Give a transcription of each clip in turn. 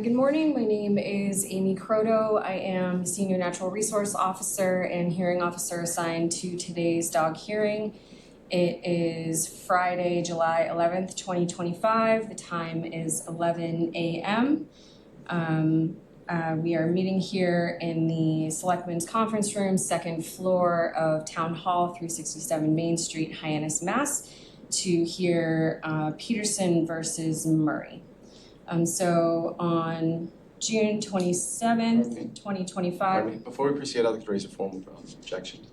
Good morning. My name is Amy Croto. I am Senior Natural Resource Officer and Hearing Officer assigned to today's dog hearing. It is Friday, July 11th, 2025. The time is 11 a.m. We are meeting here in the Selectmen's Conference Room, second floor of Town Hall, 367 Main Street, Hyannis, Mass, to hear Peterson versus Murray. So on June 27th, 2025. Before we proceed, I'd like to raise a formal objection.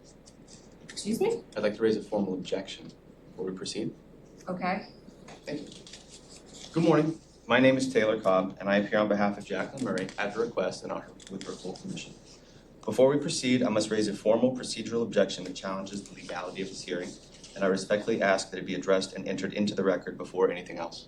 Excuse me? I'd like to raise a formal objection before we proceed. Okay. Thank you. Good morning. My name is Taylor Cobb, and I appear on behalf of Jacqueline Murray at her request and with her full permission. Before we proceed, I must raise a formal procedural objection that challenges the legality of this hearing, and I respectfully ask that it be addressed and entered into the record before anything else.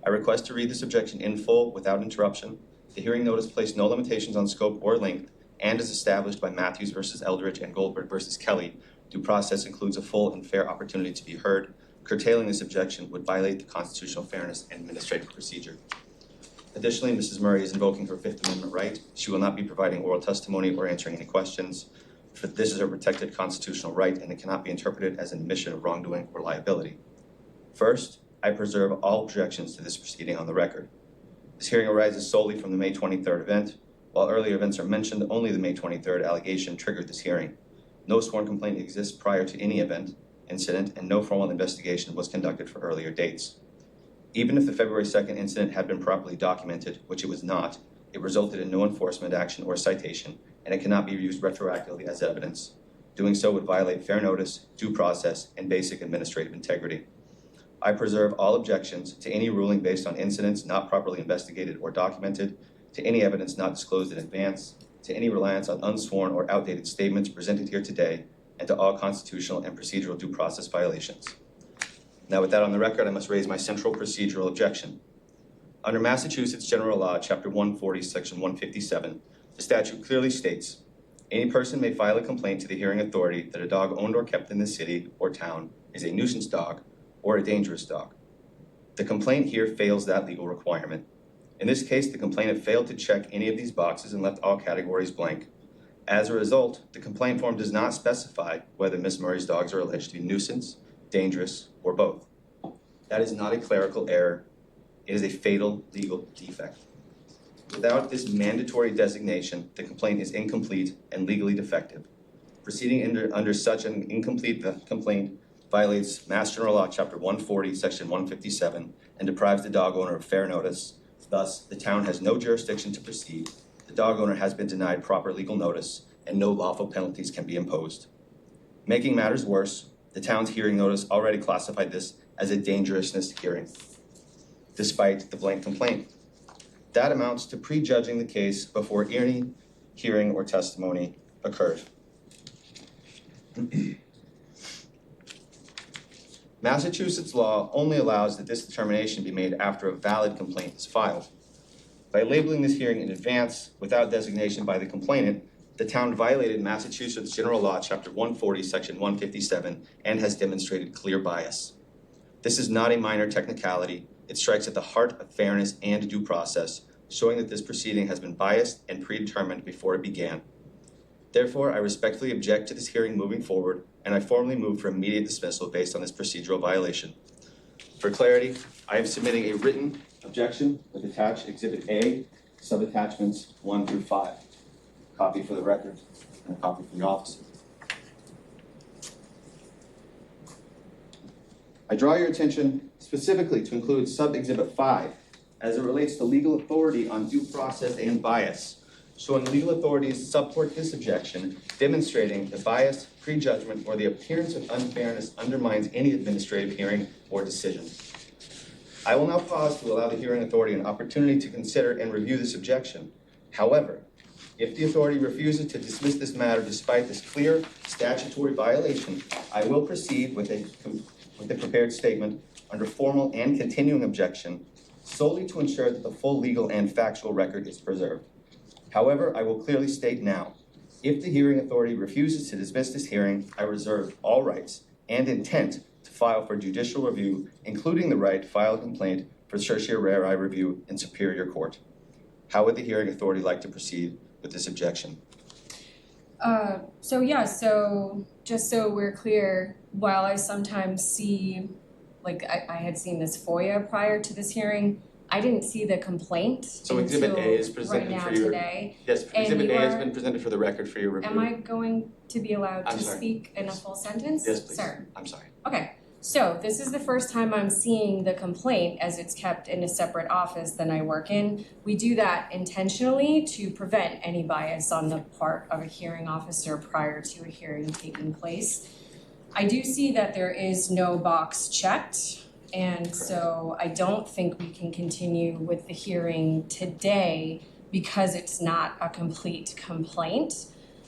I request to read this objection in full without interruption. The hearing notice placed no limitations on scope or length, and as established by Matthews versus Eldridge and Goldberg versus Kelly, due process includes a full and fair opportunity to be heard. Curtailing this objection would violate the constitutional fairness and administrative procedure. Additionally, Mrs. Murray is invoking her Fifth Amendment right. She will not be providing oral testimony or answering any questions. This is a protected constitutional right, and it cannot be interpreted as an admission of wrongdoing or liability. First, I preserve all objections to this proceeding on the record. This hearing arises solely from the May 23rd event. While earlier events are mentioned, only the May 23rd allegation triggered this hearing. No sworn complaint exists prior to any incident, and no formal investigation was conducted for earlier dates. Even if the February 2nd incident had been properly documented, which it was not, it resulted in no enforcement action or citation, and it cannot be used retroactively as evidence. Doing so would violate fair notice, due process, and basic administrative integrity. I preserve all objections to any ruling based on incidents not properly investigated or documented, to any evidence not disclosed in advance, to any reliance on unsworn or outdated statements presented here today, and to all constitutional and procedural due process violations. Now, with that on the record, I must raise my central procedural objection. Under Massachusetts General Law, Chapter 140, Section 157, the statute clearly states, any person may file a complaint to the hearing authority that a dog owned or kept in the city or town is a nuisance dog or a dangerous dog. The complaint here fails that legal requirement. In this case, the complainant failed to check any of these boxes and left all categories blank. As a result, the complaint form does not specify whether Ms. Murray's dogs are alleged to be nuisance, dangerous, or both. That is not a clerical error. It is a fatal legal defect. Without this mandatory designation, the complaint is incomplete and legally defective. Proceeding under such an incomplete complaint violates Mass General Law, Chapter 140, Section 157, and deprives the dog owner of fair notice. Thus, the town has no jurisdiction to proceed, the dog owner has been denied proper legal notice, and no lawful penalties can be imposed. Making matters worse, the town's hearing notice already classified this as a dangerousness hearing, despite the blank complaint. That amounts to prejudging the case before any hearing or testimony occurred. Massachusetts law only allows that this determination be made after a valid complaint is filed. By labeling this hearing in advance without designation by the complainant, the town violated Massachusetts General Law, Chapter 140, Section 157, and has demonstrated clear bias. This is not a minor technicality. It strikes at the heart of fairness and due process, showing that this proceeding has been biased and predetermined before it began. Therefore, I respectfully object to this hearing moving forward, and I formally move for immediate dismissal based on this procedural violation. For clarity, I am submitting a written objection with attached Exhibit A, subattachments 1 through 5. Copy for the record and a copy for the officer. I draw your attention specifically to include Sub-Exhibit 5 as it relates to legal authority on due process and bias, showing legal authorities support this objection, demonstrating the bias, prejudgment, or the appearance of unfairness undermines any administrative hearing or decision. I will now pause to allow the hearing authority an opportunity to consider and review this objection. However, if the authority refuses to dismiss this matter despite this clear statutory violation, I will proceed with a prepared statement under formal and continuing objection solely to ensure that the full legal and factual record is preserved. However, I will clearly state now, if the hearing authority refuses to dismiss this hearing, I reserve all rights and intent to file for judicial review, including the right to file a complaint for certiorari review in Superior Court. How would the hearing authority like to proceed with this objection? So just so we're clear, while I sometimes see, like I had seen this FOIA prior to this hearing, I didn't see the complaint So Exhibit A is until right presented now for your, today. yes, And Exhibit you A has are- been presented for the record for your review. Am I going to be allowed I'm to sorry. speak in a Yes. full sentence? Yes, please. Sir. I'm sorry. Okay, so this is the first time I'm seeing the complaint as it's kept in a separate office than I work in. We do that intentionally to prevent any bias on the part of a hearing officer prior to a hearing taking place. I do see that there is no box checked, and so I don't think we can continue with the hearing today because it's not a complete complaint.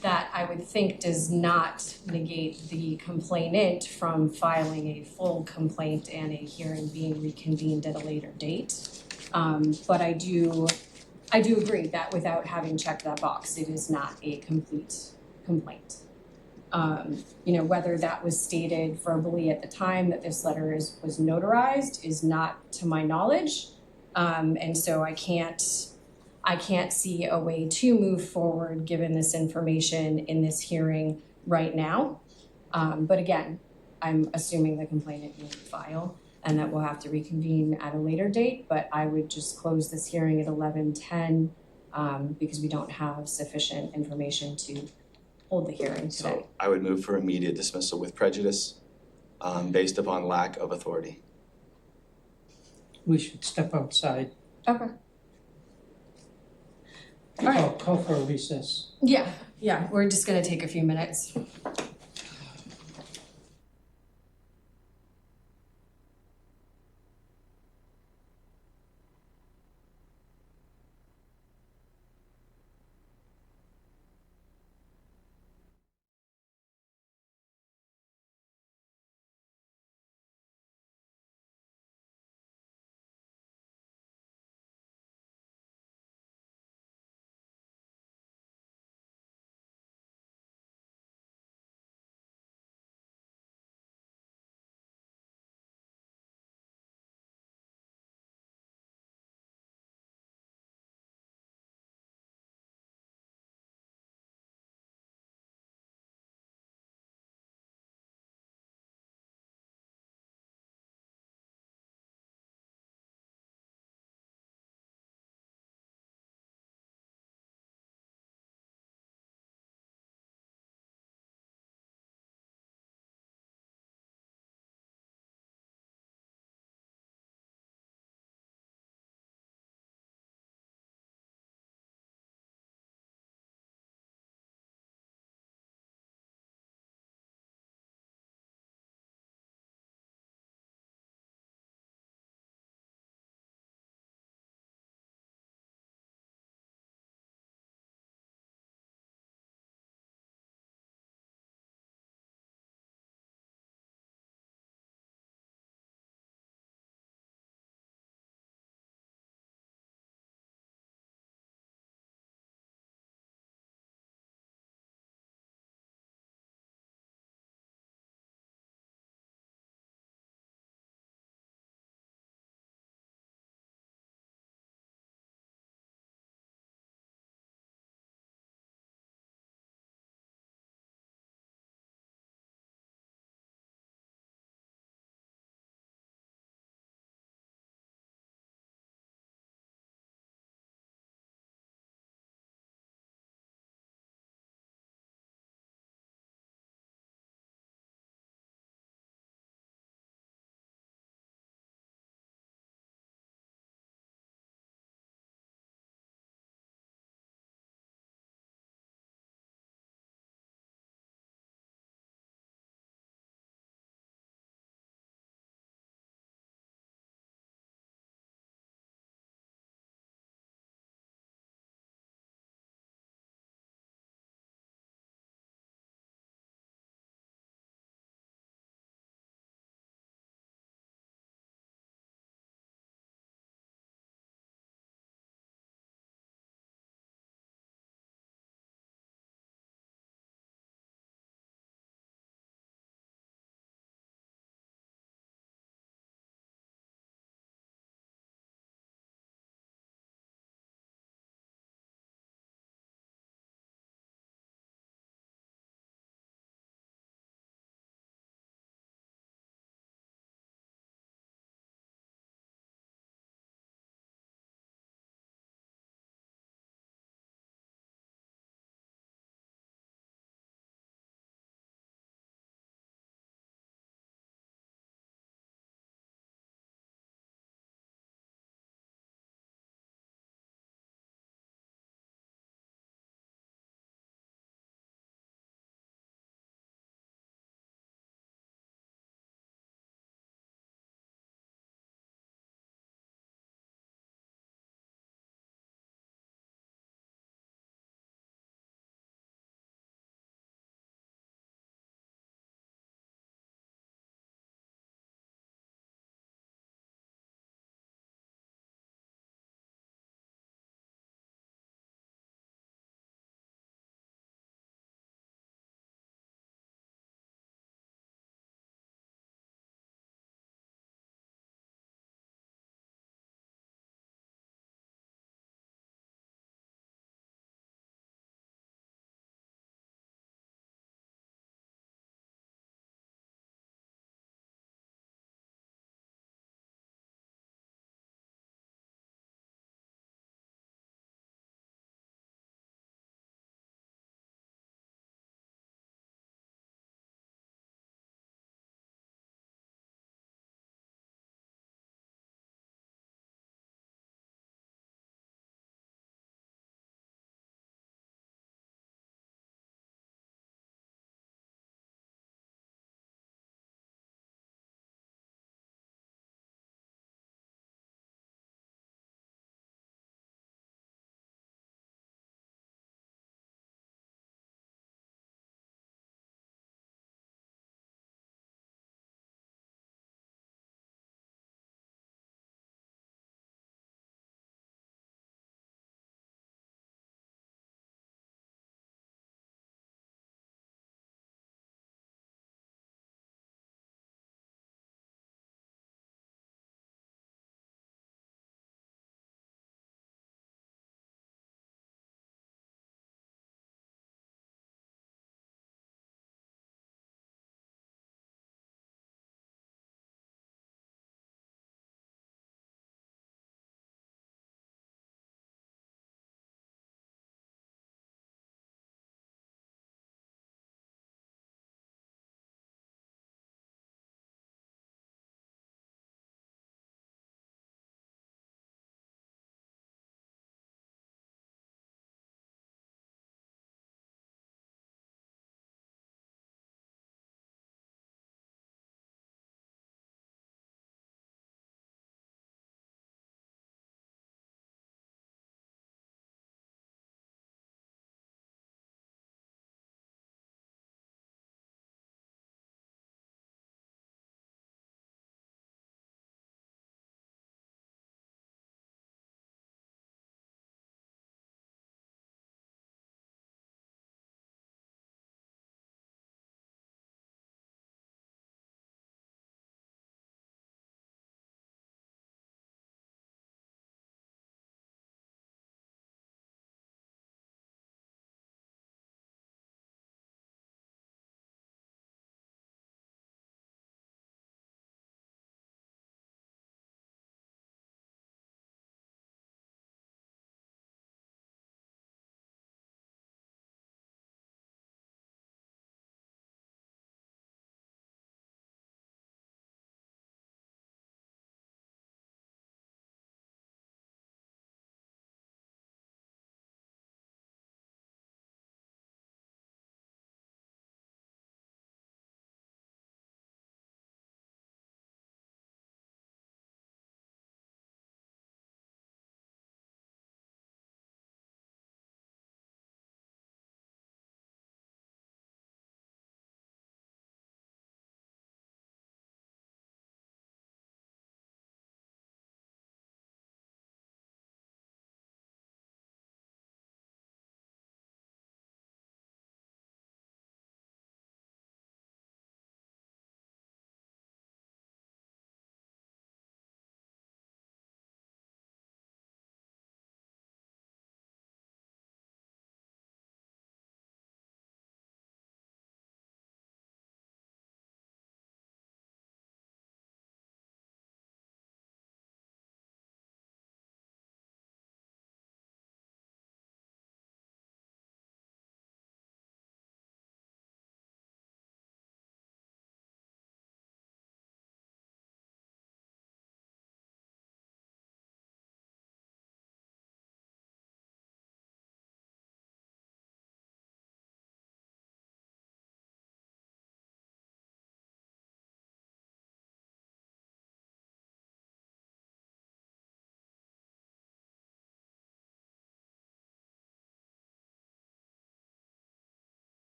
That I would think does not negate the complainant from filing a full complaint and a hearing being reconvened at a later date. But I do agree that without having checked that box, it is not a complete complaint. Whether that was stated verbally at the time that this letter was notarized is not to my knowledge. And so I can't see a way to move forward given this information in this hearing right now. But again, I'm assuming the complainant will file and that we'll have to reconvene at a later date, but I would just close this hearing at 11:10 because we don't have sufficient information to hold the hearing today. So I would move for immediate dismissal with prejudice based upon lack of authority. We should step outside. Okay. All right. Call for a recess. Yeah, we're just gonna take a few minutes.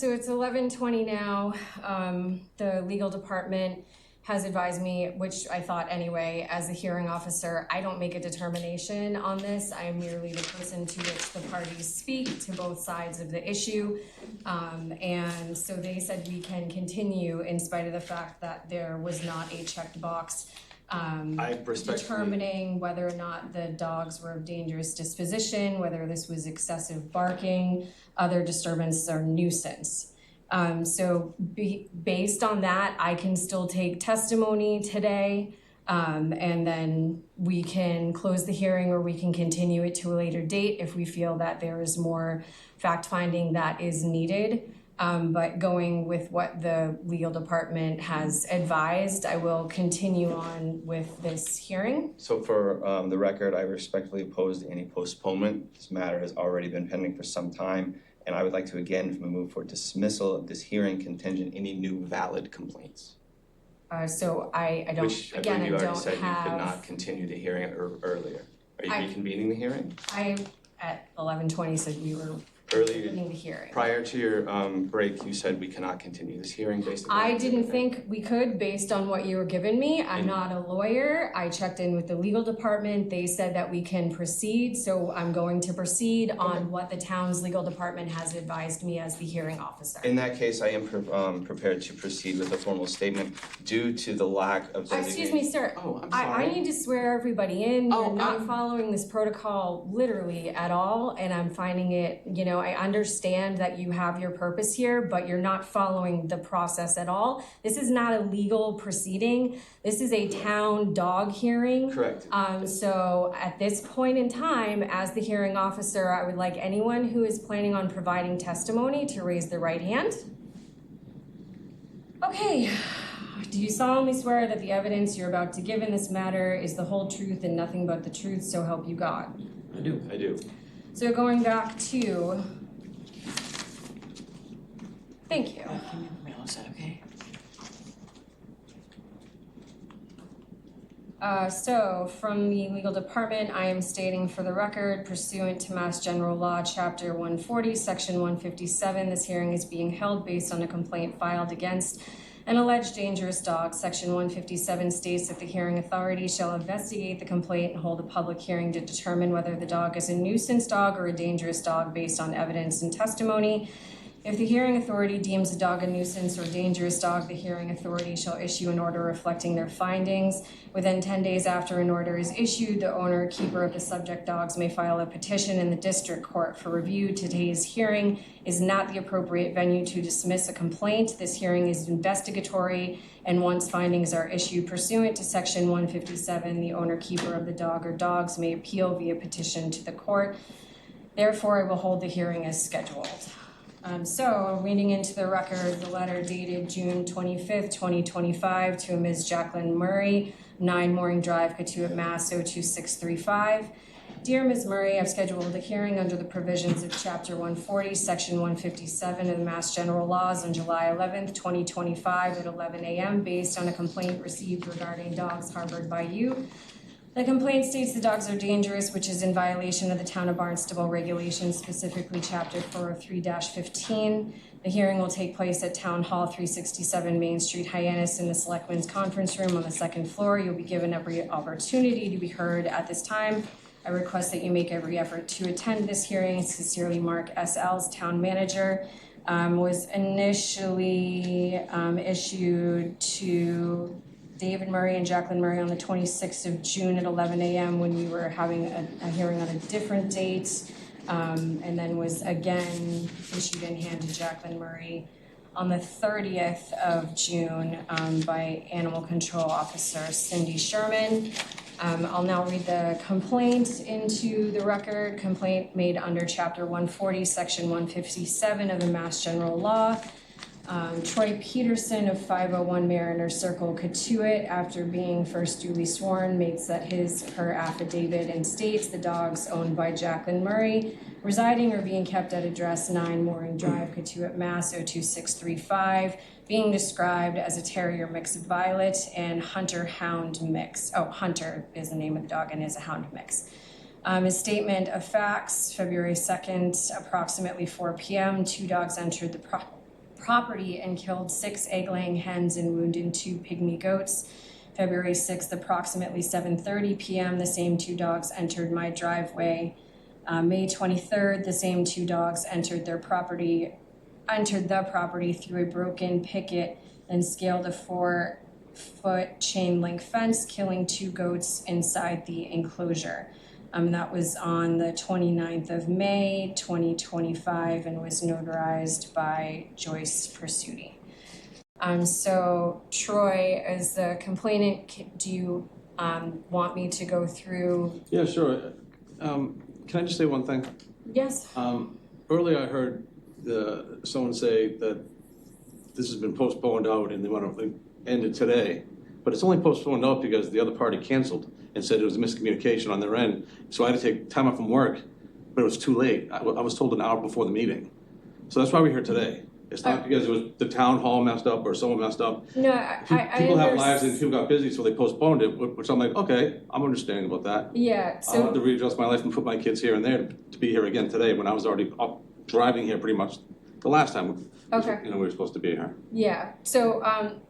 so it's 11:20 now. The legal department has advised me, which I thought anyway, as a hearing officer, I don't make a determination on this. I am merely the person to which the parties speak to both sides of the issue. And so they said we can continue in spite of the fact that there was not a checked box I respectfully, determining whether or not the dogs were of dangerous disposition, whether this was excessive barking, other disturbance or nuisance. Based on that, I can still take testimony today, and then we can close the hearing or we can continue it to a later date if we feel that there is more fact-finding that is needed. But going with what the legal department has advised, I will continue on with this hearing. so for the record, I respectfully oppose any postponement. This matter has already been pending for some time, and I would like to again move for dismissal of this hearing contingent any new valid complaints. So I don't, Which I again, believe you I already don't said you could not have, continue the hearing earlier. Are you I- reconvening the hearing? I, at 11:20 said we were Earlier, beginning the hearing. prior to your break, you said we cannot continue this hearing based on. I didn't think we could based on what you were giving me. I'm not a lawyer. I checked in with the legal department. They said that we can proceed, so I'm going to proceed on what the town's legal department has advised me as the hearing officer. In that case, I am prepared to proceed with a formal statement due to the lack of designated. Excuse me, sir. Oh, I'm I sorry. need to swear everybody in. Oh, You're not following this protocol literally at all, and I'm finding it, I understand that you have your purpose here, but you're not following the process at all. This is not a legal proceeding. This is a town dog hearing. Correct. So at this point in time, as the hearing officer, I would like anyone who is planning on providing testimony to raise their right hand. Okay. Do you solemnly swear that the evidence you're about to give in this matter is the whole truth and nothing but the truth, so help you God? I do. I do. So going back to, thank you. Is that okay? So from the legal department, I am stating for the record, pursuant to Mass General Law, Chapter 140, Section 157, this hearing is being held based on a complaint filed against an alleged dangerous dog. Section 157 states that the hearing authority shall investigate the complaint and hold a public hearing to determine whether the dog is a nuisance dog or a dangerous dog based on evidence and testimony. If the hearing authority deems a dog a nuisance or dangerous dog, the hearing authority shall issue an order reflecting their findings. Within 10 days after an order is issued, the owner or keeper of the subject dogs may file a petition in the district court for review. Today's hearing is not the appropriate venue to dismiss a complaint. This hearing is investigatory, and once findings are issued pursuant to Section 157, the owner keeper of the dog or dogs may appeal via petition to the court. Therefore, I will hold the hearing as scheduled. So reading into the record, the letter dated June 25th, 2025 to Ms. Jacqueline Murray, 9 Mooring Drive, Katuitt, Mass. 02635. Dear Ms. Murray, I've scheduled a hearing under the provisions of Chapter 140, Section 157 of the Mass General Laws on July 11th, 2025 at 11 a.m. based on a complaint received regarding dogs harbored by you. The complaint states the dogs are dangerous, which is in violation of the Town of Barnstable regulations, specifically Chapter 403-15. The hearing will take place at Town Hall, 367 Main Street, Hyannis, in the Selectmen's Conference Room on the 2nd floor. You'll be given every opportunity to be heard at this time. I request that you make every effort to attend this hearing. Sincerely, Mark S.L.'s Town Manager. Was initially issued to David Murray and Jacqueline Murray on the 26th of June at 11 a.m. when we were having a hearing on a different date, and then was again issued in hand to Jacqueline Murray on the 30th of June by Animal Control Officer Cindy Sherman. I'll now read the complaint into the record. Complaint made under Chapter 140, Section 157 of the Mass General Law. Troy Peterson of 501 Mariner Circle, Katuitt, after being first duly sworn, makes that her affidavit and states the dogs owned by Jacqueline Murray, residing or being kept at address 9 Mooring Drive, Katuitt, Mass. 02635, being described as a terrier mix of violet and hunter-hound mix. Oh, Hunter is the name of the dog and is a hound mix. His statement of facts, February 2nd, approximately 4 p.m., 2 dogs entered the property and killed 6 egg-laying hens and wounded 2 pygmy goats. February 6th, approximately 7:30 p.m., the same 2 dogs entered my driveway. May 23rd, the same 2 dogs entered the property through a broken picket and scaled a 4-foot chain link fence, killing 2 goats inside the enclosure. That was on the 29th of May, 2025, and was notarized by Joyce Pursuti. So Troy, as the complainant, do you want me to go through? Yeah, sure. Can I just say one thing? Yes. Earlier I heard someone say that this has been postponed out and they want to end it today. But it's only postponed out because the other party canceled and said it was a miscommunication on their end. So I had to take time off from work, but it was too late. I was told an hour before the meeting. So that's why we're here today. It's not because it was the town hall messed up or someone messed up. No, People have lives and people got busy, so they postponed it, which I'm like, okay, I'm understanding about that. Yeah, I'll have to readjust my life and put my kids here and there to be here again today when I was already up driving here pretty much the last time we were supposed to be here. Yeah, so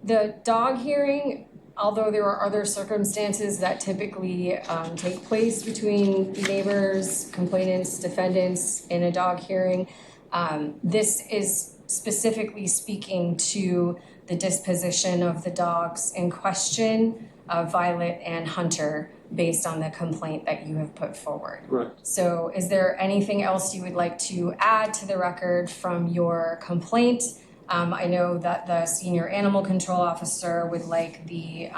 the dog hearing, although there are other circumstances that typically take place between neighbors, complainants, defendants in a dog hearing, this is specifically speaking to the disposition of the dogs in question, Violet and Hunter, based on the complaint that you have put forward. Correct. So is there anything else you would like to add to the record from your complaint? I know that the senior animal control officer would like the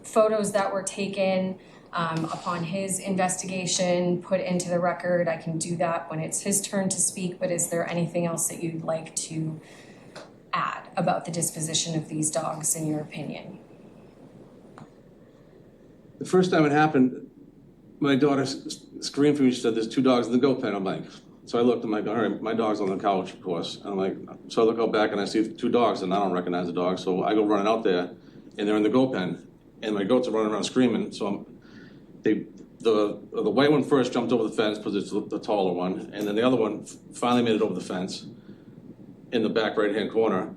photos that were taken upon his investigation put into the record. I can do that when it's his turn to speak, but is there anything else that you'd like to add about the disposition of these dogs in your opinion? The first time it happened, my daughter screamed for me. She said, "There's 2 dogs in the goat pen." I'm like, so I looked, I'm like, all right, my dog's on the couch, of course. And I'm like, so I look out back and I see 2 dogs and I don't recognize the dogs. So I go running out there and they're in the goat pen and my goats are running around screaming. So the white one first jumped over the fence because it's the taller one. And then the other one finally made it over the fence in the back right-hand corner.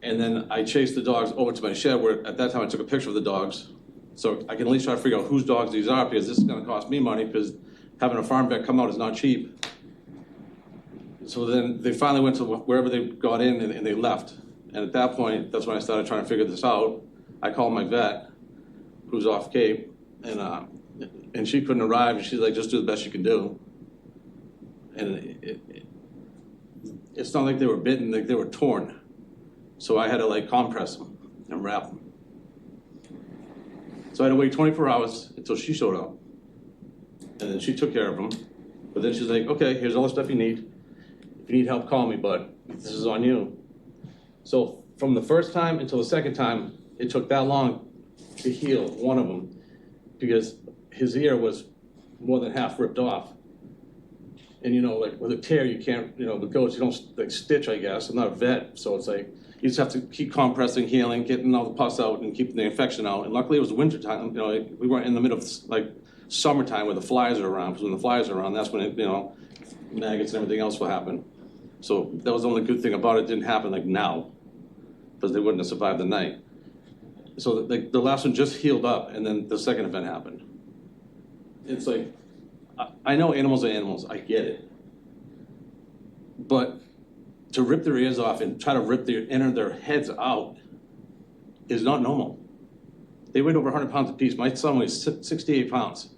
And then I chased the dogs over to my shed where at that time I took a picture of the dogs. So I can at least try to figure out whose dogs these are because this is gonna cost me money because having a farm vet come out is not cheap. So then they finally went to wherever they got in and they left. And at that point, that's when I started trying to figure this out. I called my vet, who's off Cape, and she couldn't arrive. And she's like, just do the best you can do. And it's not like they were bitten, like they were torn. So I had to like compress them and wrap them. So I had to wait 24 hours until she showed up. And then she took care of them. But then she's like, okay, here's all the stuff you need. If you need help, call me, but this is on you. So from the first time until the second time, it took that long to heal one of them because his ear was more than half ripped off. And you know, like with a tear, you can't, with goats, you don't like stitch, I guess. I'm not a vet, so it's like, you just have to keep compressing, healing, getting all the pus out and keeping the infection out. And luckily it was winter time, we weren't in the middle of like summertime where the flies are around, because when the flies are around, that's when maggots and everything else will happen. So that was the only good thing about it. It didn't happen like now, because they wouldn't have survived the night. So the last one just healed up, and then the second event happened. It's like, I know animals are animals, I get it. But to rip their ears off and try to enter their heads out is not normal. They weighed over 100 pounds apiece. My son weighs 68 pounds.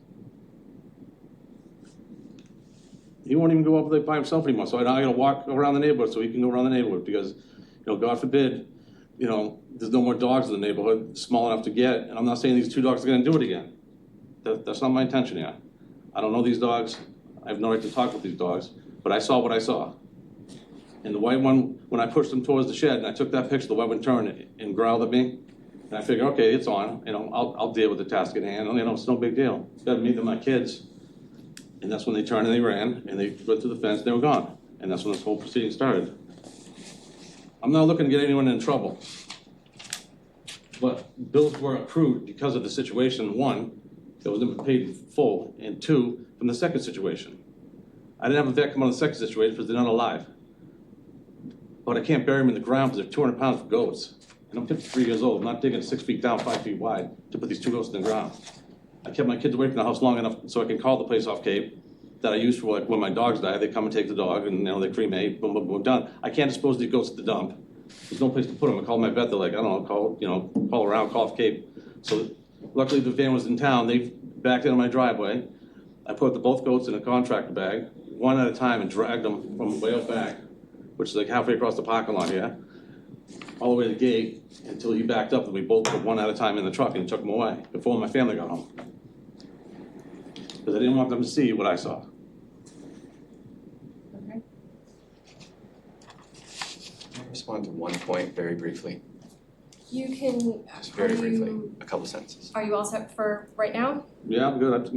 He won't even go up there by himself anymore. So now I gotta walk around the neighborhood so he can go around the neighborhood because, God forbid, there's no more dogs in the neighborhood small enough to get. And I'm not saying these 2 dogs are gonna do it again. That's not my intention here. I don't know these dogs. I have no right to talk with these dogs, but I saw what I saw. And the white one, when I pushed him towards the shed and I took that picture, the white one turned and growled at me. And I figured, okay, it's on. I'll deal with the task at hand. It's no big deal. Gotta meet my kids. And that's when they turned and they ran and they went through the fence. They were gone. And that's when this whole proceeding started. I'm not looking to get anyone in trouble, but bills were accrued because of the situation. 1, that was never paid in full, and 2, from the second situation. I didn't have a vet come on the second situation because they're not alive. but I can't bury them in the ground because they're 200 pounds for goats. And I'm 53 years old. I'm not digging 6 feet down, 5 feet wide to put these 2 goats in the ground. I kept my kids away from the house long enough so I can call the place off Cape that I use for like when my dogs die. They come and take the dog and they cremate, boom, boom, boom, done. I can't dispose of these goats at the dump. There's no place to put them. I called my vet. They're like, I don't know, call around, call off Cape. So luckily the van was in town. They backed into my driveway. I put both goats in a contractor bag, one at a time, and dragged them from way out back, which is like halfway across the parking lot here, all the way to the gate until he backed up, and we both put one at a time in the truck and took them away before my family got home. Because I didn't want them to see what I saw. Okay. Can I respond to one point very briefly? You can, Just very are briefly, you, a couple sentences. are you all set for right now? Yeah, I'm good,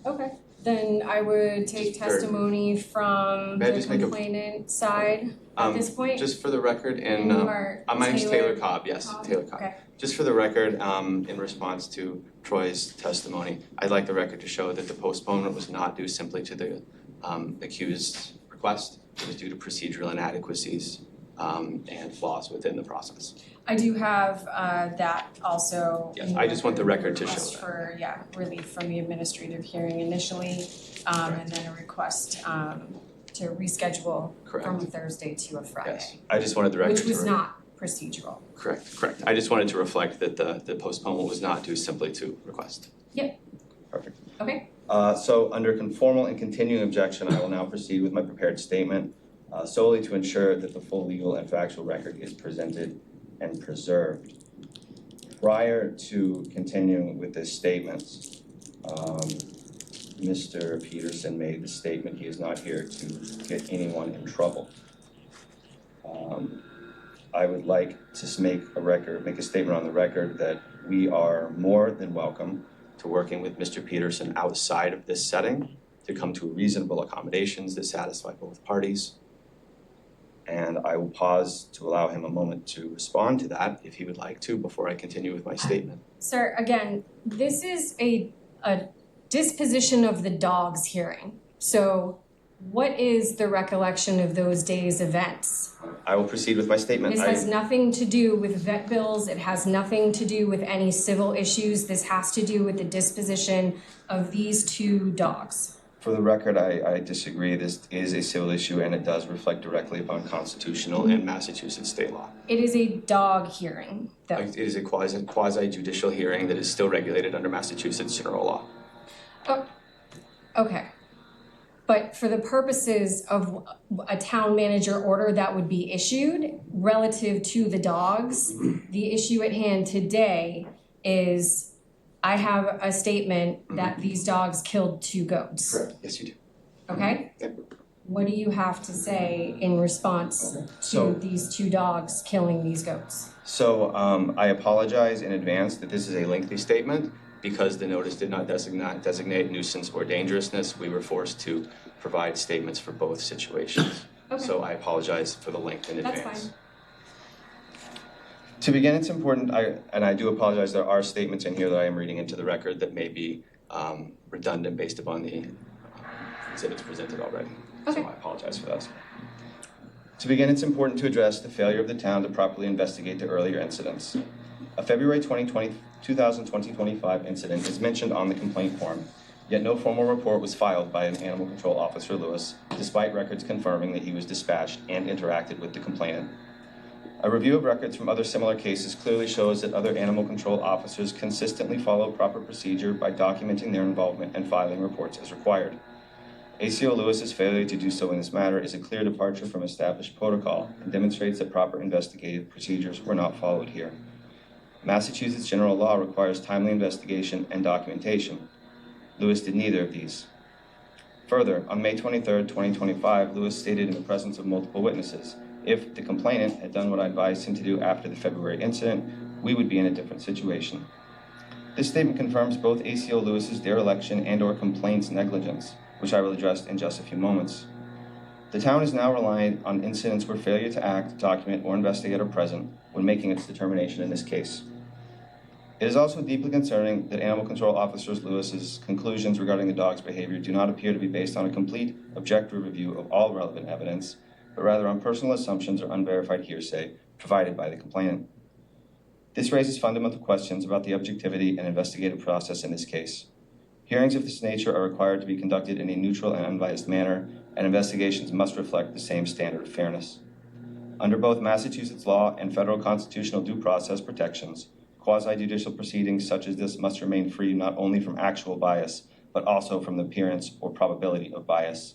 Okay, then I would take Just very- testimony from May I the just make a- complainant side at this point. Just for the record, And you are my name's Taylor Taylor Cobb, yes, Cobb? Taylor Cobb. Okay, Just for the record, in response to Troy's testimony, I'd like the record to show that the postponement was not due simply to the accused's request. It was due to procedural inadequacies and flaws within the process. I do have that also. Yes, in I just want the record to show request that. for, relief from the administrative hearing initially, and then a request to reschedule Correct. from Thursday to a Friday. Yes, I just wanted the record to. Which was not procedural. Correct. I just wanted to reflect that the postponement was not due simply to request. Yep. Perfect. Okay. So under conformal and continuing objection, I will now proceed with my prepared statement solely to ensure that the full legal and factual record is presented and preserved. Prior to continuing with this statement, Mr. Peterson made the statement he is not here to get anyone in trouble. I would like to make a statement on the record that we are more than welcome to working with Mr. Peterson outside of this setting to come to reasonable accommodations that satisfy both parties. And I will pause to allow him a moment to respond to that if he would like to before I continue with my statement. Sir, again, this is a disposition of the dogs hearing. So what is the recollection of those days' events? I will proceed with my statement. This has nothing to do with vet bills. It has nothing to do with any civil issues. This has to do with the disposition of these 2 dogs. For the record, I disagree. This is a civil issue and it does reflect directly upon constitutional and Massachusetts state law. It is a dog hearing, though. It is a quasi judicial hearing that is still regulated under Massachusetts general law. Oh, okay. But for the purposes of a town manager order that would be issued relative to the dogs, the issue at hand today is I have a statement that these dogs killed 2 goats. Correct. Yes, you do. Okay? Yep. What do you have to say in response So- to these 2 dogs killing these goats? So I apologize in advance that this is a lengthy statement because the notice did not designate nuisance or dangerousness. We were forced to provide statements for both situations. Okay. So I apologize for the length in That's advance. fine. To begin, it's important, I do apologize, there are statements in here that I am reading into the record that may be redundant based upon the exhibits presented already. Okay. So I apologize for that. To begin, it's important to address the failure of the town to properly investigate the earlier incidents. A February 2025 incident is mentioned on the complaint form, yet no formal report was filed by an animal control officer, Lewis, despite records confirming that he was dispatched and interacted with the complainant. A review of records from other similar cases clearly shows that other animal control officers consistently follow proper procedure by documenting their involvement and filing reports as required. ACO Lewis's failure to do so in this matter is a clear departure from established protocol and demonstrates that proper investigative procedures were not followed here. Massachusetts general law requires timely investigation and documentation. Lewis did neither of these. Further, on May 23, 2025, Lewis stated in the presence of multiple witnesses, if the complainant had done what I advised him to do after the February incident, we would be in a different situation. This statement confirms both ACO Lewis's dereliction and/or complaint's negligence, which I will address in just a few moments. The town is now reliant on incidents where failure to act, document, or investigate are present when making its determination in this case. It is also deeply concerning that Animal Control Officer Lewis's conclusions regarding the dog's behavior do not appear to be based on a complete, objective review of all relevant evidence, but rather on personal assumptions or unverified hearsay provided by the complainant. This raises fundamental questions about the objectivity and investigative process in this case. Hearings of this nature are required to be conducted in a neutral and unbiased manner, and investigations must reflect the same standard of fairness. Under both Massachusetts law and federal constitutional due process protections, quasi-judicial proceedings such as this must remain free not only from actual bias, but also from the appearance or probability of bias.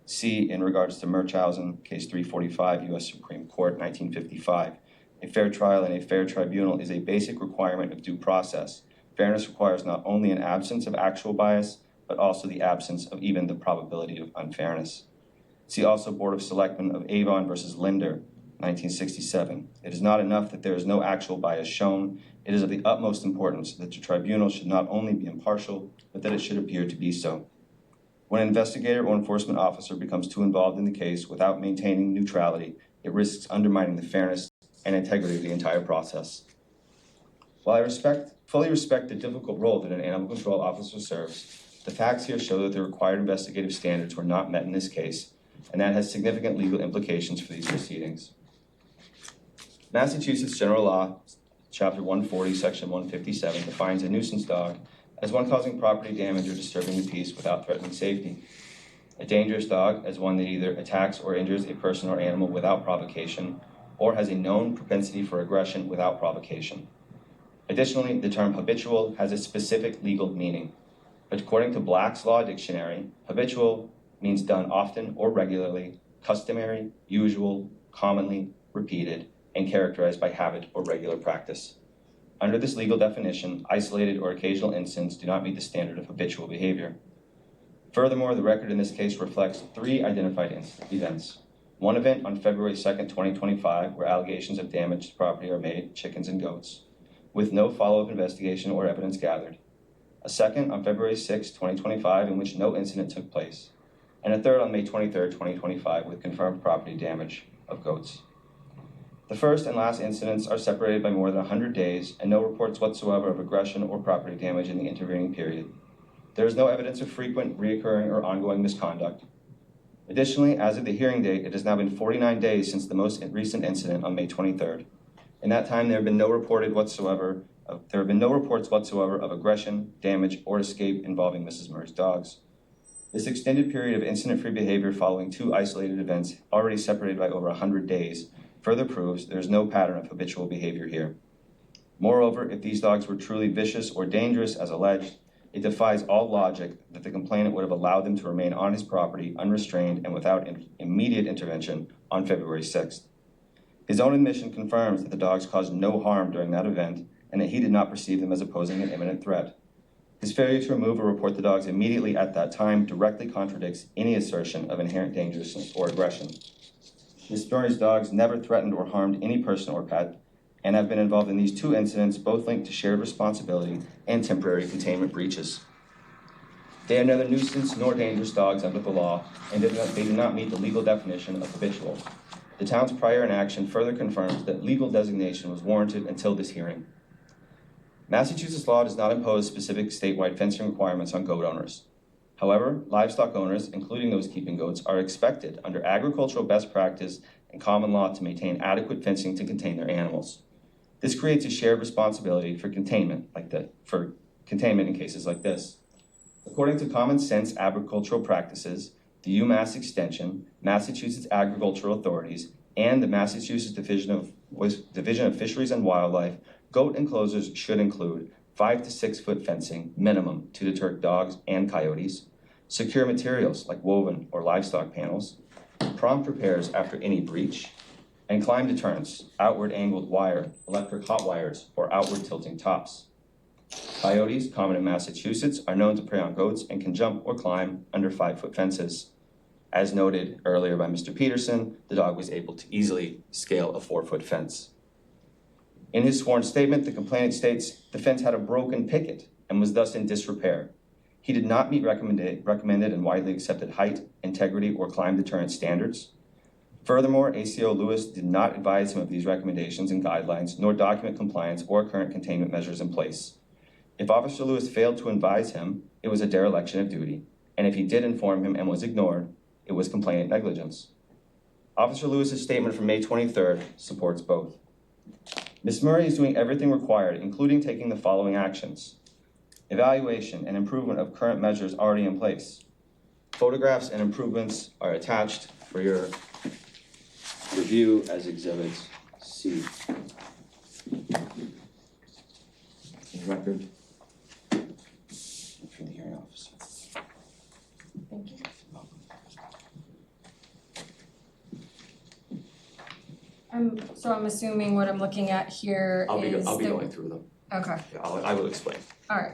See, in regards to Murchhausen, case 345, U.S. Supreme Court, 1955, a fair trial in a fair tribunal is a basic requirement of due process. Fairness requires not only an absence of actual bias, but also the absence of even the probability of unfairness. See also Board of Selectmen of Avon versus Linder, 1967. It is not enough that there is no actual bias shown. It is of the utmost importance that the tribunal should not only be impartial, but that it should appear to be so. When an investigator or enforcement officer becomes too involved in the case without maintaining neutrality, it risks undermining the fairness and integrity of the entire process. While I fully respect the difficult role that an animal control officer serves, the facts here show that the required investigative standards were not met in this case, and that has significant legal implications for these proceedings. Massachusetts General Law, Chapter 140, Section 157, defines a nuisance dog as one causing property damage or disturbing the peace without threatening safety. A dangerous dog as one that either attacks or injures a person or animal without provocation, or has a known propensity for aggression without provocation. Additionally, the term habitual has a specific legal meaning. According to Black's Law Dictionary, habitual means done often or regularly, customary, usual, commonly, repeated, and characterized by habit or regular practice. Under this legal definition, isolated or occasional incidents do not meet the standard of habitual behavior. Furthermore, the record in this case reflects 3 identified events. One event on February 2nd, 2025, where allegations of damage to property are made, chickens and goats, with no follow-up investigation or evidence gathered. A second on February 6, 2025, in which no incident took place. And a third on May 23, 2025, with confirmed property damage of goats. The first and last incidents are separated by more than 100 days and no reports whatsoever of aggression or property damage in the intervening period. There is no evidence of frequent, reoccurring, or ongoing misconduct. Additionally, as of the hearing date, it has now been 49 days since the most recent incident on May 23rd. In that time, there have been no reports whatsoever of aggression, damage, or escape involving Mrs. Murray's dogs. This extended period of incident-free behavior following 2 isolated events, already separated by over 100 days, further proves there is no pattern of habitual behavior here. Moreover, if these dogs were truly vicious or dangerous as alleged, it defies all logic that the complainant would have allowed them to remain on his property unrestrained and without immediate intervention on February 6th. His own admission confirms that the dogs caused no harm during that event and that he did not perceive them as posing an imminent threat. His failure to remove or report the dogs immediately at that time directly contradicts any assertion of inherent dangerousness or aggression. Ms. Murray's dogs never threatened or harmed any person or pet, and have been involved in these 2 incidents, both linked to shared responsibility and temporary containment breaches. They are neither nuisance nor dangerous dogs under the law, and they do not meet the legal definition of habitual. The town's prior inaction further confirms that legal designation was warranted until this hearing. Massachusetts law does not impose specific statewide fencing requirements on goat owners. However, livestock owners, including those keeping goats, are expected under agricultural best practice and common law to maintain adequate fencing to contain their animals. This creates a shared responsibility for containment in cases like this. According to common sense agricultural practices, the UMass Extension, Massachusetts Agricultural Authorities, and the Massachusetts Division of Fisheries and Wildlife, goat enclosures should include 5 to 6 foot fencing minimum to deter dogs and coyotes, secure materials like woven or livestock panels, prompt repairs after any breach, and climb deterrents, outward angled wire, electric hot wires, or outward tilting tops. Coyotes, common in Massachusetts, are known to prey on goats and can jump or climb under 5 foot fences. As noted earlier by Mr. Peterson, the dog was able to easily scale a 4 foot fence. In his sworn statement, the complainant states the fence had a broken picket and was thus in disrepair. He did not meet recommended and widely accepted height, integrity, or climb deterrent standards. Furthermore, ACO Lewis did not advise him of these recommendations and guidelines, nor document compliance or current containment measures in place. If Officer Lewis failed to advise him, it was a dereliction of duty, and if he did inform him and was ignored, it was complainant negligence. Officer Lewis's statement from May 23rd supports both. Ms. Murray is doing everything required, including taking the following actions: evaluation and improvement of current measures already in place. Photographs and improvements are attached for your review as Exhibits C. Record from the hearing officer. Thank you. So I'm assuming what I'm looking at here I'll be is going through them. Okay, Yeah, I will explain. all right.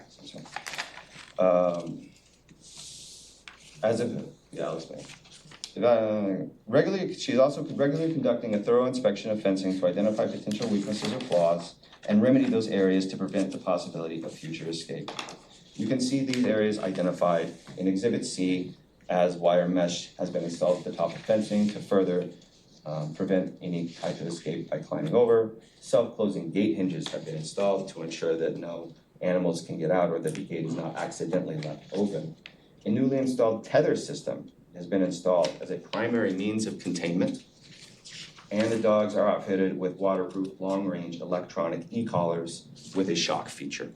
I'll explain. She's also regularly conducting a thorough inspection of fencing to identify potential weaknesses or flaws and remedy those areas to prevent the possibility of future escape. You can see these areas identified in Exhibit C as wire mesh has been installed at the top of fencing to further prevent any type of escape by climbing over. Self-closing gate hinges have been installed to ensure that no animals can get out or that the gate is not accidentally left open. A newly installed tether system has been installed as a primary means of containment, and the dogs are outfitted with waterproof long-range electronic e-collars with a shock feature.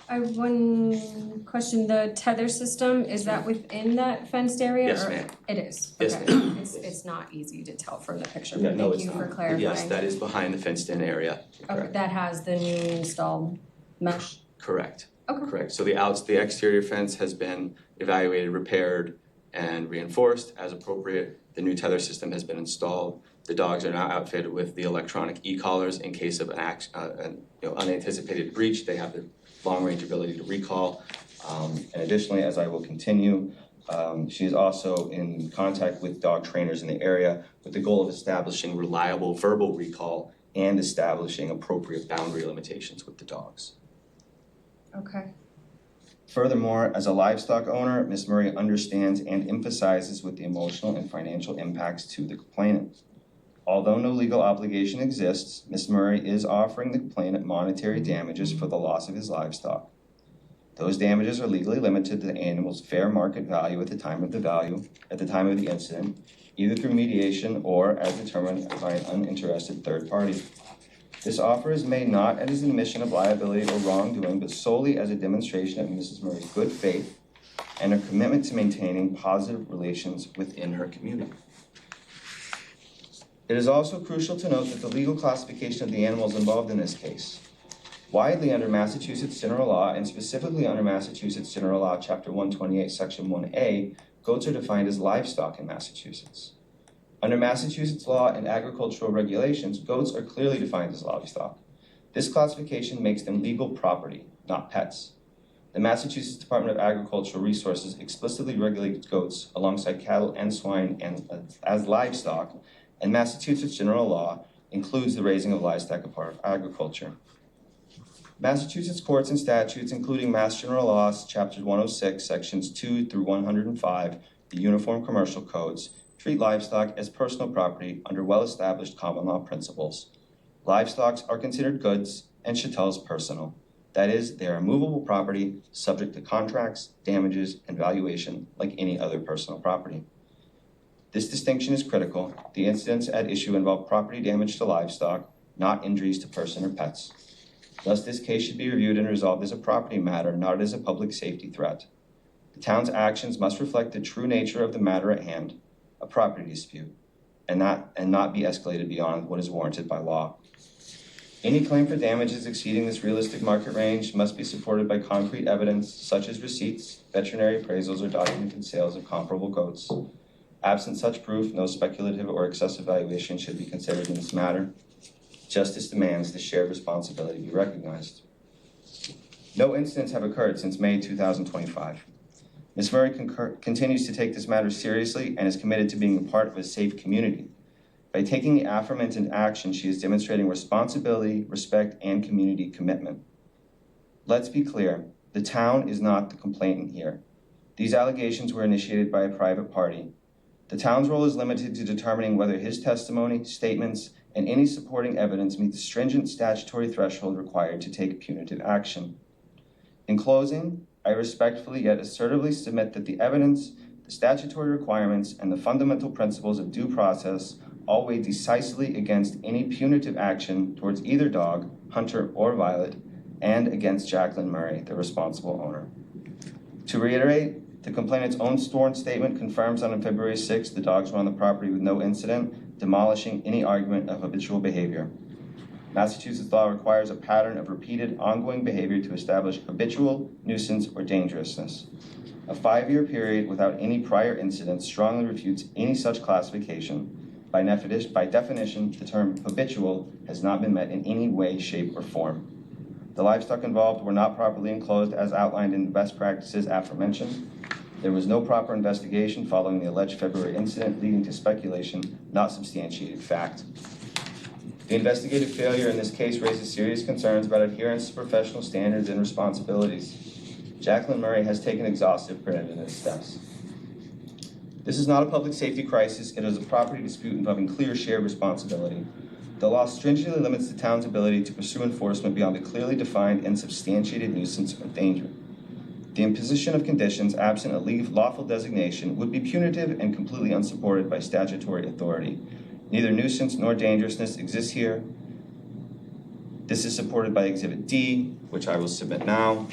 I have one question. The tether system, is that within that fenced area? Yes, or- ma'am. It is? Yes, Okay. ma'am. It's not easy to tell from the picture, Yeah, but no, thank it's you for not. clarifying. Yes, that is behind the fenced-in area. Okay, that has the new installed mesh? Correct. Okay. Correct. So the exterior fence has been evaluated, repaired, and reinforced as appropriate. The new tether system has been installed. The dogs are now outfitted with the electronic e-collars in case of an unanticipated breach. They have the long-range ability to recall. And additionally, as I will continue, she is also in contact with dog trainers in the area with the goal of establishing reliable verbal recall and establishing appropriate boundary limitations with the dogs. Okay. Furthermore, as a livestock owner, Ms. Murray understands and emphasizes with the emotional and financial impacts to the complainant. Although no legal obligation exists, Ms. Murray is offering the complainant monetary damages for the loss of his livestock. Those damages are legally limited to the animal's fair market value at the time of the incident, either through mediation or as determined by an uninterested third party. This offer is made not as an admission of liability or wrongdoing, but solely as a demonstration of Mrs. Murray's good faith and her commitment to maintaining positive relations within her community. It is also crucial to note that the legal classification of the animals involved in this case. Widely under Massachusetts general law, and specifically under Massachusetts general law, chapter 128, section 1A, goats are defined as livestock in Massachusetts. Under Massachusetts law and agricultural regulations, goats are clearly defined as livestock. This classification makes them legal property, not pets. The Massachusetts Department of Agricultural Resources explicitly regulates goats alongside cattle and swine as livestock, and Massachusetts general law includes the raising of livestock as part of agriculture. Massachusetts courts and statutes, including Mass General Laws, Chapter 106, Sections 2 through 105, the Uniform Commercial Codes, treat livestock as personal property under well-established common law principles. Livestock are considered goods and chattels personal. That is, they are movable property subject to contracts, damages, and valuation like any other personal property. This distinction is critical. The incidents at issue involve property damage to livestock, not injuries to person or pets. Thus, this case should be reviewed and resolved as a property matter, not as a public safety threat. The town's actions must reflect the true nature of the matter at hand, a property dispute, and not be escalated beyond what is warranted by law. Any claim for damages exceeding this realistic market range must be supported by concrete evidence such as receipts, veterinary appraisals, or documented sales of comparable goats. Absent such proof, no speculative or excessive valuation should be considered in this matter. Justice demands the shared responsibility be recognized. No incidents have occurred since May 2025. Ms. Murray continues to take this matter seriously and is committed to being a part of a safe community. By taking the aforementioned action, she is demonstrating responsibility, respect, and community commitment. Let's be clear, the town is not the complainant here. These allegations were initiated by a private party. The town's role is limited to determining whether his testimony, statements, and any supporting evidence meet the stringent statutory threshold required to take punitive action. In closing, I respectfully yet assertively submit that the evidence, the the statutory requirements, and the fundamental principles of due process all weigh decisively against any punitive action towards either dog, Hunter or Violet, and against Jacqueline Murray, the responsible owner. To reiterate, the complainant's own sworn statement confirms that on February 6th, the dogs were on the property with no incident, demolishing any argument of habitual behavior. Massachusetts law requires a pattern of repeated ongoing behavior to establish habitual, nuisance, or dangerousness. A 5-year period without any prior incidents strongly refutes any such classification. By definition, the term habitual has not been met in any way, shape, or form. The livestock involved were not properly enclosed as outlined in the best practices aforementioned. There was no proper investigation following the alleged February incident, leading to speculation, not substantiated fact. The investigative failure in this case raises serious concerns about adherence to professional standards and responsibilities. Jacqueline Murray has taken exhaustive preventative steps. This is not a public safety crisis, it is a property dispute involving clear shared responsibility. The law stringently limits the town's ability to pursue enforcement beyond the clearly defined and substantiated nuisance or danger. The imposition of conditions absent a lawful designation would be punitive and completely unsupported by statutory authority. Neither nuisance nor dangerousness exists here. This is supported by Exhibit D, which I will submit now.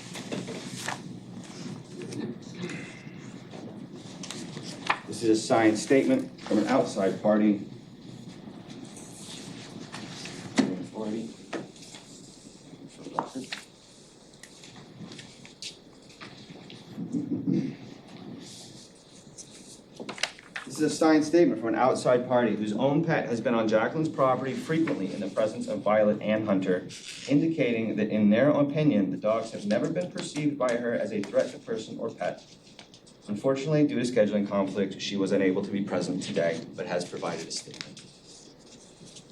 This is a signed statement from an outside party. This is a signed statement from an outside party whose own pet has been on Jacqueline's property frequently in the presence of Violet and Hunter, indicating that in their opinion, the dogs have never been perceived by her as a threat to person or pet. Unfortunately, due to scheduling conflict, she was unable to be present today, but has provided a statement.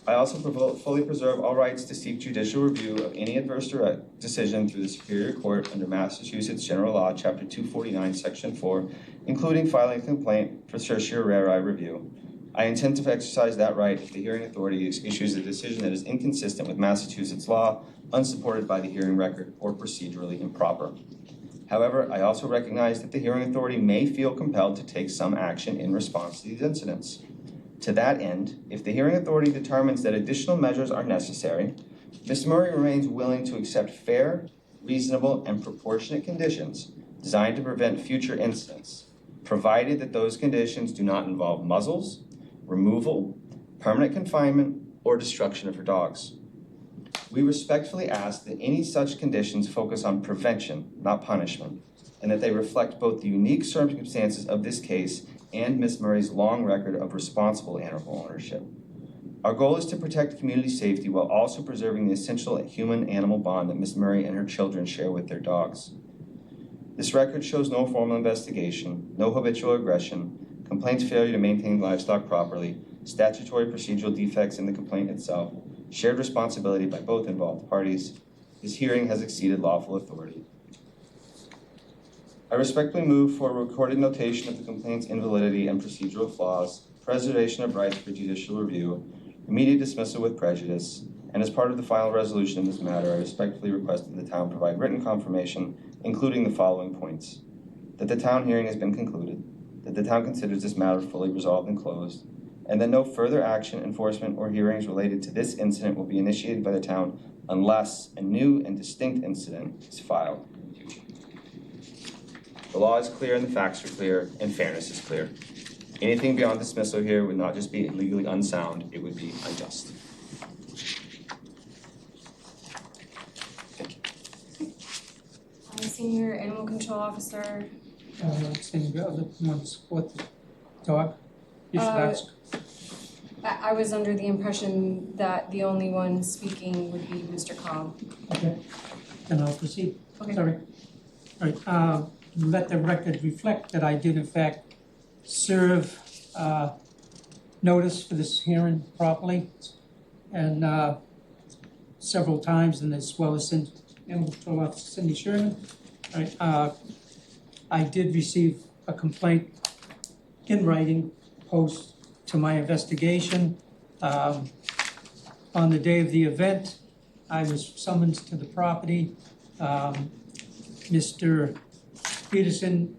I also fully preserve all rights to seek judicial review of any adverse decision through the Superior Court under Massachusetts General Law, Chapter 249, Section 4, including filing a complaint for certiorari review. I intend to exercise that right if the hearing authority issues a decision that is inconsistent with Massachusetts law, unsupported by the hearing record, or procedurally improper. However, I also recognize that the hearing authority may feel compelled to take some action in response to these incidents. To that end, if the hearing authority determines that additional measures are necessary, Ms. Murray remains willing to accept fair, reasonable, and proportionate conditions designed to prevent future incidents, provided that those conditions do not involve muzzles, removal, permanent confinement, or destruction of her dogs. We respectfully ask that any such conditions focus on prevention, not punishment, and that they reflect both the unique circumstances of this case and Ms. Murray's long record of responsible animal ownership. Our goal is to protect community safety while also preserving the essential human-animal bond that Ms. Murray and her children share with their dogs. This record shows no formal investigation, no habitual aggression, complaints failure to maintain livestock properly, statutory procedural defects in the complaint itself, shared responsibility by both involved parties. This hearing has exceeded lawful authority. I respectfully move for a recorded notation of the complaint's invalidity and procedural flaws, preservation of rights for judicial review, immediate dismissal with prejudice, and as part of the final resolution in this matter, I respectfully request that the town provide written confirmation, including the following points: that the town hearing has been concluded, that the town considers this matter fully resolved and closed, and that no further action, enforcement, or hearings related to this incident will be initiated by the town unless a new and distinct incident is filed in the future. The law is clear and the facts are clear and fairness is clear. Anything beyond dismissal here would not just be legally unsound, it would be unjust. Thank you. Senior Animal Control Officer. Saying the other one's what, the dog? You should ask. I was under the impression that the only one speaking would be Mr. Cobb. Okay, then I'll proceed. Okay. Sorry. All right, let the record reflect that I did in fact serve notice for this hearing properly and several times, and as well as Animal Control Officer Cindy Sherman. All right, I did receive a complaint in writing post to my investigation. On the day of the event, I was summoned to the property. Mr. Peterson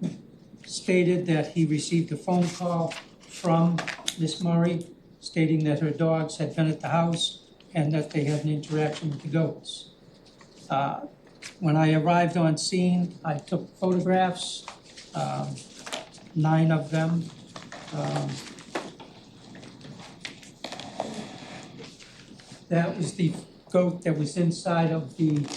stated that he received a phone call from Miss Murray stating that her dogs had been at the house and that they had an interaction with the goats. When I arrived on scene, I took photographs, 9 of them. That was the goat that was inside of the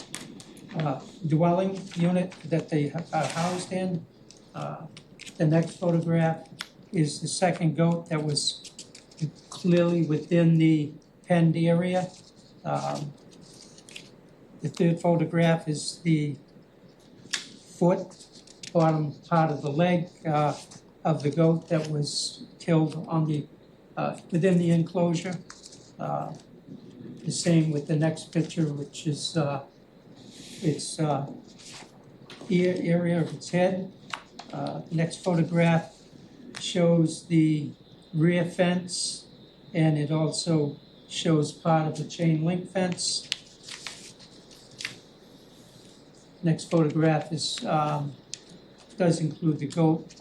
dwelling unit that they are housed in. The next photograph is the second goat that was clearly within the penned area. The third photograph is the foot, bottom part of the leg of the goat that was killed on the within the enclosure. The same with the next picture, which is its ear area of its head. Next photograph shows the rear fence, and it also shows part of the chain link fence. Next photograph is does include the goat,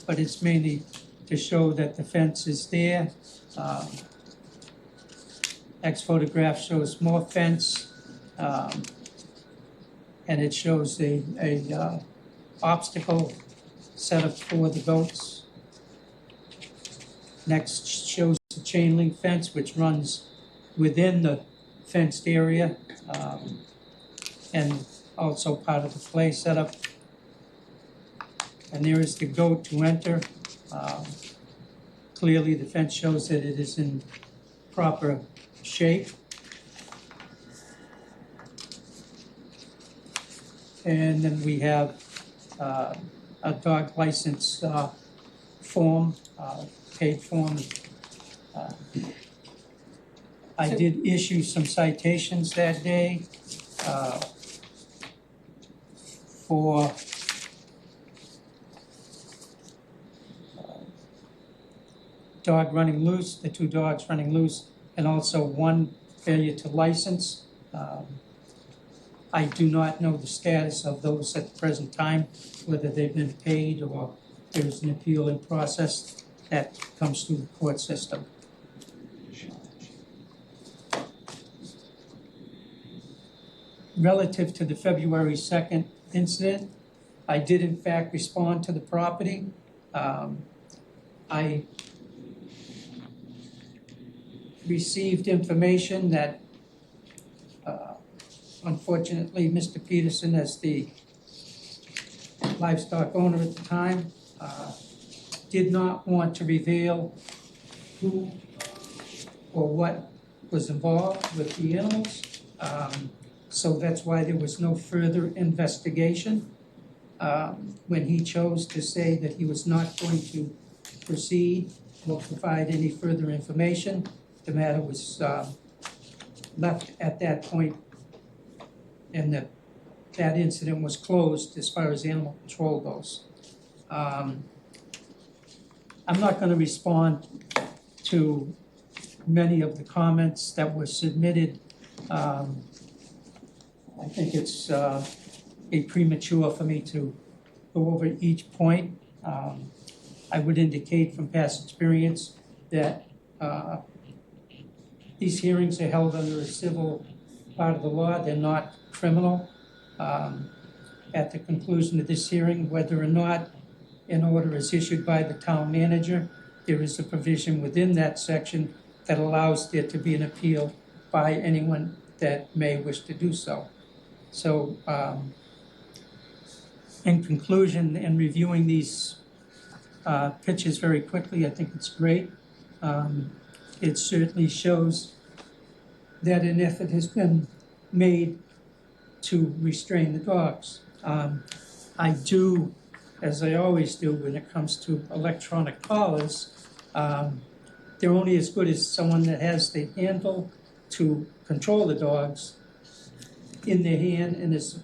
but it's mainly to show that the fence is there. Next photograph shows more fence, and it shows a obstacle set up for the goats. Next shows the chain link fence, which runs within the fenced area, and also part of the play setup. And there is the goat to enter. Clearly, the fence shows that it is in proper shape. And then we have a dog license form, paid form. I did issue some citations that day for dog running loose, the 2 dogs running loose, and also 1 failure to license. I do not know the status of those at the present time, whether they've been paid or there's an appeal in process that comes through the court system. Relative to the February 2nd incident, I did in fact respond to the property. I received information that unfortunately Mr. Peterson, as the livestock owner at the time, did not want to reveal who or what was involved with the animals. So that's why there was no further investigation. When he chose to say that he was not going to proceed or provide any further information, the matter was left at that point, and that incident was closed as far as animal control goes. I'm not going to respond to many of the comments that were submitted. I think it's premature for me to go over each point. I would indicate from past experience that these hearings are held under a civil part of the law. They're not criminal. At the conclusion of this hearing, whether or not an order is issued by the town manager, there is a provision within that section that allows there to be an appeal by anyone that may wish to do so. So, in conclusion, in reviewing these pictures very quickly, I think it's great. It certainly shows that an effort has been made to restrain the dogs. I do, as I always do when it comes to electronic collars, they're only as good as someone that has the handle to control the dogs in their hand and is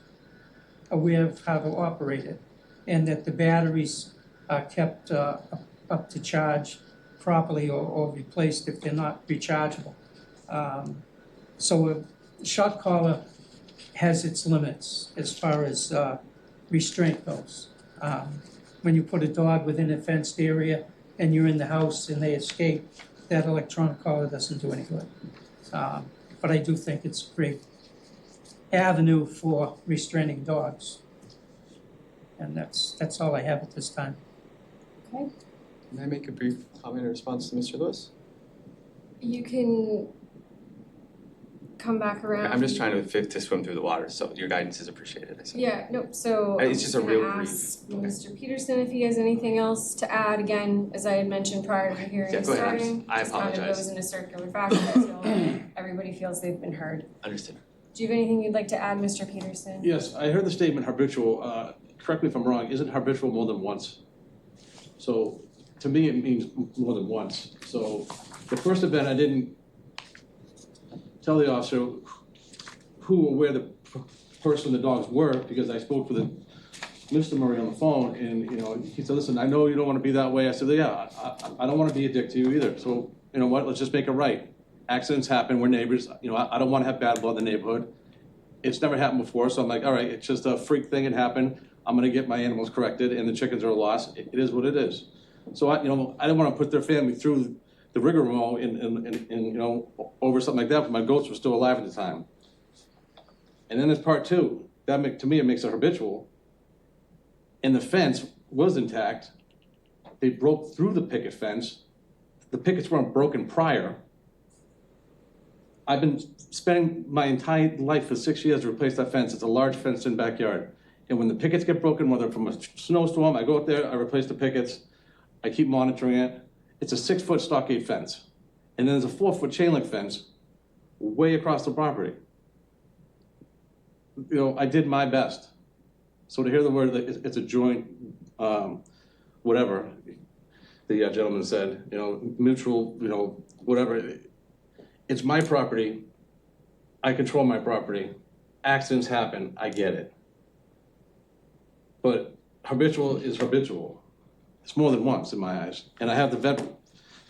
aware of how to operate it, and that the batteries are kept up to charge properly or replaced if they're not rechargeable. So a shock collar has its limits as far as restraint goes. when you put a dog within a fenced area and you're in the house and they escape, that electronic collar doesn't do any good. But I do think it's a great avenue for restraining dogs. And that's all I have at this time. Okay. May I make a brief comment in response to Mr. Lewis? You can come back around. I'm just trying to swim through the water, so your guidance is appreciated, I said. Yeah, no, so It's I'm just a gonna real ask brief- okay. Mr. Peterson if he has anything else to add. Again, as I had mentioned prior to the hearing Yeah, go ahead. starting, I just kind of apologize. goes in a circular fashion until everybody feels they've been heard. Understood. Do you have anything you'd like to add, Mr. Peterson? Yes, I heard the statement habitual, correct me if I'm wrong, isn't habitual more than once? So, to me, it means more than once. So, the first event, I didn't tell the officer who or where the person, the dogs were, because I spoke with Mr. Murray on the phone, and, you know, he said, listen, I know you don't wanna be that way. I said, yeah, I don't wanna be a dick to you either. So, you know what, let's just make it right. Accidents happen, we're neighbors, you know, I don't wanna have bad blood in the neighborhood. It's never happened before, so I'm like, all right, it's just a freak thing, it happened. I'm gonna get my animals corrected, and the chickens are a loss. It is what it is. So I didn't wanna put their family through the rigmarole and you know, over something like that, but my goats were still alive at the time. And then there's part two. To me, it makes it habitual. And the fence was intact. They broke through the picket fence. The pickets weren't broken prior. I've been spending my entire life for 6 years to replace that fence. It's a large fenced-in backyard. And when the pickets get broken, whether from a snowstorm, I go up there, I replace the pickets, I keep monitoring it. It's a 6-foot stockade fence. And then there's a 4-foot chain link fence way across the property. You know, I did my best. So to hear the word that it's a joint, whatever the gentleman said, you know, mutual, you know, whatever. It's my property. I control my property. Accidents happen. I get it. But habitual is habitual. It's more than once in my eyes. And I have the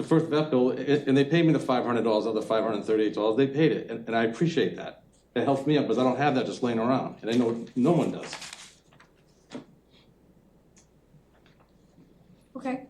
first vet bill, and they paid me the $500 of the $538. They paid it, and I appreciate that. It helps me out because I don't have that just laying around, and I know no one does. Okay.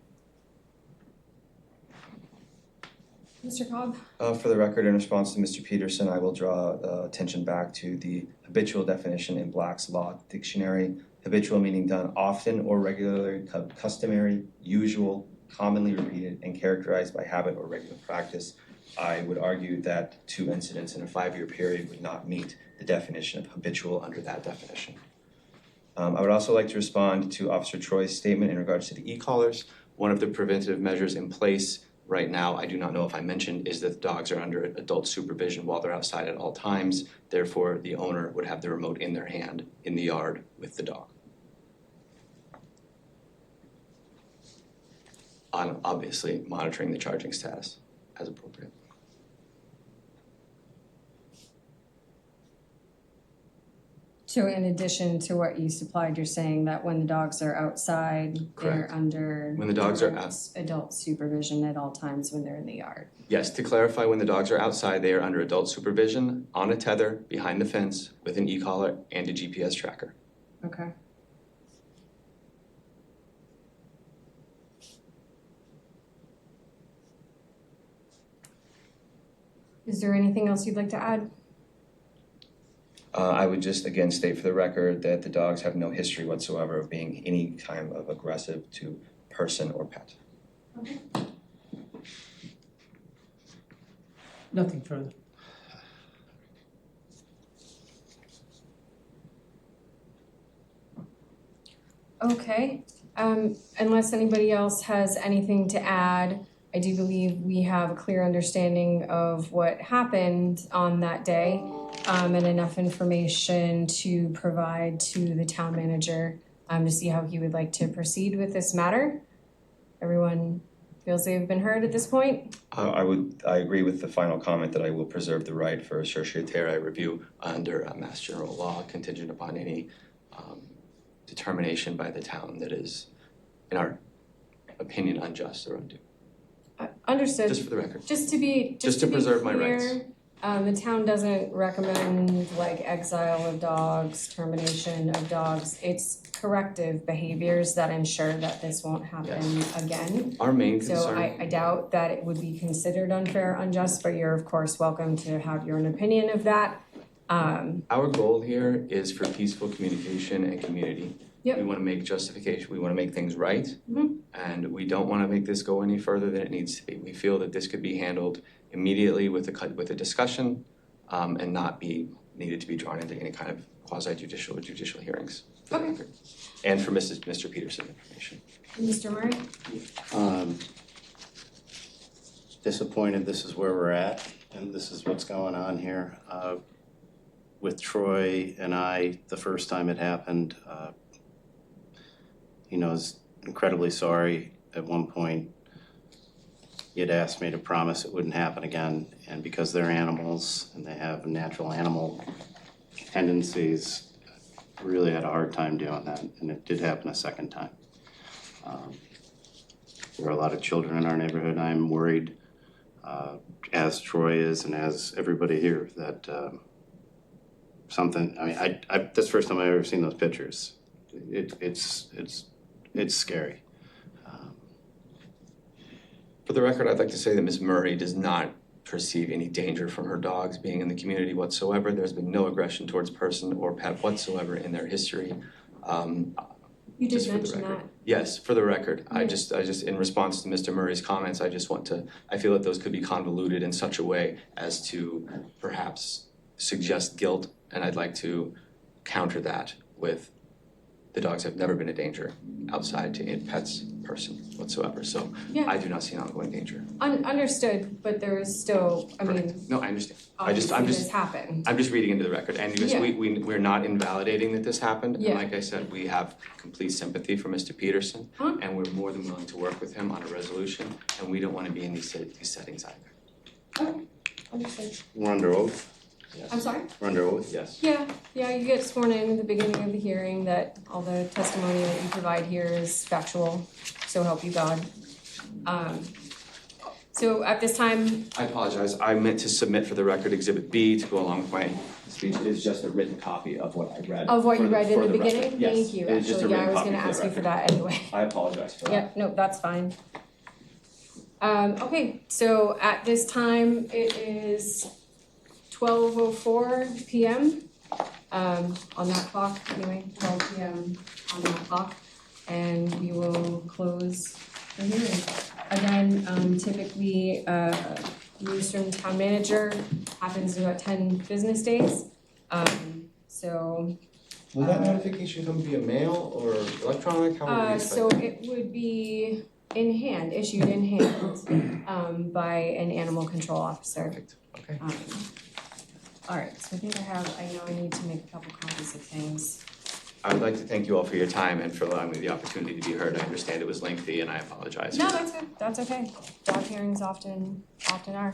Mr. Cobb? For the record, in response to Mr. Peterson, I will draw attention back to the habitual definition in Black's Law Dictionary. Habitual meaning done often or regularly, customary, usual, commonly repeated, and characterized by habit or regular practice. I would argue that 2 incidents in a 5-year period would not meet the definition of habitual under that definition. I would also like to respond to Officer Troy's statement in regards to the e-collars. One of the preventative measures in place right now, I do not know if I mentioned, is that the dogs are under adult supervision while they're outside at all times. Therefore, the owner would have the remote in their hand in the yard with the dog. On obviously monitoring the charging status as appropriate. So in addition to what you supplied, you're saying that when the dogs are outside, they're Correct. under When the dogs are adult supervision at all times when they're in the yard. Yes, to clarify, when the dogs are outside, they are under adult supervision, on a tether, behind the fence, with an e-collar and a GPS tracker. Okay. Is there anything else you'd like to add? I would just again state for the record that the dogs have no history whatsoever of being any kind of aggressive to person or pet. Okay. Nothing further. Okay, unless anybody else has anything to add, I do believe we have a clear understanding of what happened on that day, and enough information to provide to the town manager, to see how he would like to proceed with this matter. Everyone feels they've been heard at this point? I agree with the final comment that I will preserve the right for a certiorari review under Mass General Law contingent upon any determination by the town that is, in our opinion, unjust or undue. Understood. Just for the record. Just to be Just to preserve my rights. The town doesn't recommend like exile of dogs, termination of dogs. It's corrective behaviors that ensure that this won't happen again. Our main So concern. I doubt that it would be considered unfair, unjust, but you're of course welcome to have your own opinion of that. Our goal here is for peaceful communication and community. Yep. We want to make justification, we want to make things right. Mhm. And we don't want to make this go any further than it needs to be. We feel that this could be handled immediately with a discussion and not be needed to be drawn into any kind of quasi-judicial or judicial hearings. For the Okay. record. And for Mr. Peterson's information. Mr. Murray? Disappointed this is where we're at, and this is what's going on here. With Troy and I, the first time it happened, he was incredibly sorry. At one point, he had asked me to promise it wouldn't happen again, and because they're animals and they have natural animal tendencies, really had a hard time doing that, and it did happen a second time. There are a lot of children in our neighborhood. I'm worried, as Troy is and as everybody here, that something, I mean, that's the first time I've ever seen those pictures. It's scary. For the record, I'd like to say that Ms. Murray does not perceive any danger from her dogs being in the community whatsoever. There's been no aggression towards person or pet whatsoever in their history. You did Just for the mention record. that. Yes, for the record. I Yeah. just, in response to Mr. Murray's comments, I feel that those could be convoluted in such a way as to perhaps suggest guilt, and I'd like to counter that with the dogs have never been a danger outside to pets, person whatsoever. So Yeah. I do not see an ongoing danger. Understood, but there is still, I mean, Perfect. No, I understand. obviously I'm this just happened. reading into the record, and because Yeah. we're not invalidating that this happened. Yeah. And like I said, we have complete sympathy for Mr. Peterson, Huh? and we're more than willing to work with him on a resolution, and we don't want to be in these settings either. Okay, understood. We're under oath? I'm sorry? We're under oath? Yes. Yeah, you get sworn in at the beginning of the hearing that all the testimony that you provide here is factual, so help you God. So at this time, I apologize. I meant to submit for the record Exhibit B to go along with my speech. It is just a written copy of what I read. of what you read in for the record. beginning, Yes, thank you, it is just a actually, yeah, I written was copy gonna for the ask you for record. that anyway. I apologize for that. Yeah, no, that's fine. Okay, so at this time, it is 12:04 PM, on that clock, anyway, 12 PM on that clock, and we will close the hearing. Again, typically, Newsroom Town Manager happens in about 10 business days, so. Will that notification come via mail or electronic? How would we expect So it? it would be in hand, issued in hand, by an animal control officer. Perfect. Okay. All right, so I know I need to make a couple copies of things. I would like to thank you all for your time and for allowing me the opportunity to be heard. I understand it was lengthy, and I apologize. No, that's good, that's okay. Dog hearings often are.